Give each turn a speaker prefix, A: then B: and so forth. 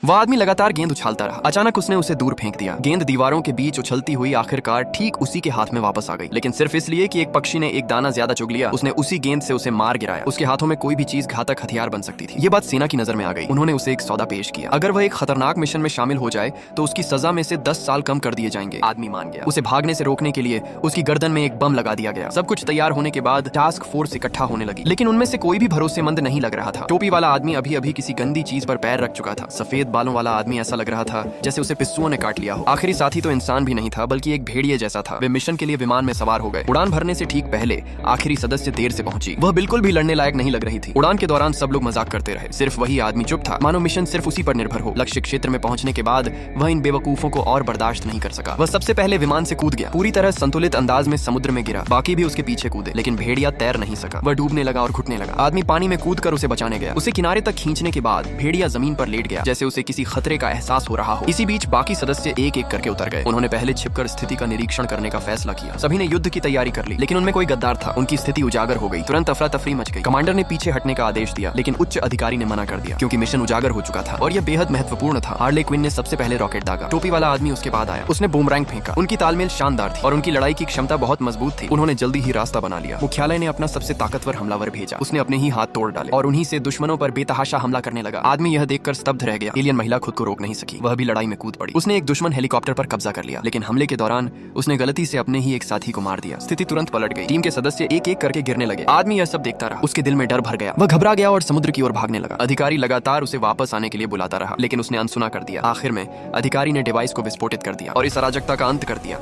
A: वह आदमी लगातार गेंद उछालता रहा। अचानक उसने उसे दूर फेंक दिया। गेंद दीवारों के बीच उछलती हुई आखिरकार ठीक उसी के हाथ में वापस आ गई, लेकिन सिर्फ इसलिए कि एक पक्षी ने एक दाना ज्यादा चुग लिया। उसने उसी गेंद से उसे मार गिराया। उसके हाथों में कोई भी चीज घातक हथियार बन सकती थी। ये बात सेना की नजर में आ गई। उन्होंने उसे एक सौदा पेश किया। अगर वह एक खतरनाक मिशन में शामिल हो जाए तो उसकी सजा में से 10 साल कम कर दिए जाएंगे। आदमी मान गया। उसे भागने से रोकने के लिए उसकी गर्दन में एक बम लगा दिया गया। सब कुछ तैयार होने के बाद टास्क फोर्स इकट्ठा होने लगी, लेकिन उनमें से कोई भी भरोसेमंद नहीं लग रहा था। टोपी वाला आदमी अभी अभी किसी गंदी चीज पर पैर रख चुका था। सफेद बालों वाला आदमी ऐसा लग रहा था जैसे उसे पिस्सुओं ने काट लिया हो। आखिरी साथी तो इंसान भी नहीं था, बल्कि एक भेड़िए जैसा था। वे मिशन के लिए विमान में सवार हो गए। उड़ान भरने से ठीक पहले आखिरी सदस्य देर से पहुंची। वह बिल्कुल भी लड़ने लायक नहीं लग रही थी। उड़ान के दौरान सब लोग मजाक करते रहे, सिर्फ वही आदमी चुप था, मानो मिशन सिर्फ उसी पर निर्भर हो। लक्ष्य क्षेत्र में पहुंचने के बाद वह इन बेवकूफों को और बर्दाश्त नहीं कर सका। वह सबसे पहले विमान से कूद गया, पूरी तरह संतुलित अंदाज में समुद्र में गिरा। बाकी भी उसके पीछे कूदे, लेकिन भेड़िया तैर नहीं सका। वह डूबने लगा और घुटने लगा। आदमी पानी में कूद कर उसे बचाने गया। उसे किनारे तक खींचने के बाद भेड़िया जमीन पर लेट गया, जैसे उसे किसी खतरे का एहसास हो रहा हो। इसी बीच बाकी सदस्य एक एक करके उतर गए। उन्होंने पहले छिपकर स्थिति का निरीक्षण करने का फैसला किया। सभी ने युद्ध की तैयारी कर ली, लेकिन उनमें कोई गद्दार था। उनकी स्थिति उजागर हो गई। तुरंत अफरा तफरी मच गई। कमांडर ने पीछे हटने का आदेश दिया, लेकिन उच्च अधिकारी ने मना कर दिया, क्योंकि मिशन उजागर हो चुका था और यह बेहद महत्वपूर्ण था। हार्ले क्विन ने सबसे पहले रॉकेट दागा। टोपी वाला आदमी उसके बाद आया। उसने बूमरैंग फेंका। उनकी तालमेल शानदार थी और उनकी लड़ाई की क्षमता बहुत मजबूत थी। उन्होंने जल्दी ही रास्ता बना लिया। मुख्यालय ने अपना सबसे ताकतवर हमलावर भेजा। उसने अपने ही हाथ तोड़ डाले और उन्हीं से दुश्मनों पर बेतहाशा हमला करने लगा। आदमी यह देखकर स्तब्ध रह गया। एलियन महिला खुद को रोक नहीं सकी। वह भी लड़ाई में कूद पड़ी। उसने एक दुश्मन हेलीकॉप्टर पर कब्जा कर लिया, लेकिन हमले के दौरान उसने गलती से अपने ही एक साथी को मार दिया। स्थिति तुरंत पलट गई। टीम के सदस्य एक एक करके गिरने लगे। आदमी यह सब देखता रहा। उसके दिल में डर भर गया। वह घबरा गया और समुद्र की ओर भागने लगा। अधिकारी लगातार उसे वापस आने के लिए बुलाता रहा, लेकिन उसने अनसुना कर दिया। आखिर में अधिकारी ने डिवाइस को विस्फोटित कर दिया और इस अराजकता का अंत कर दिया।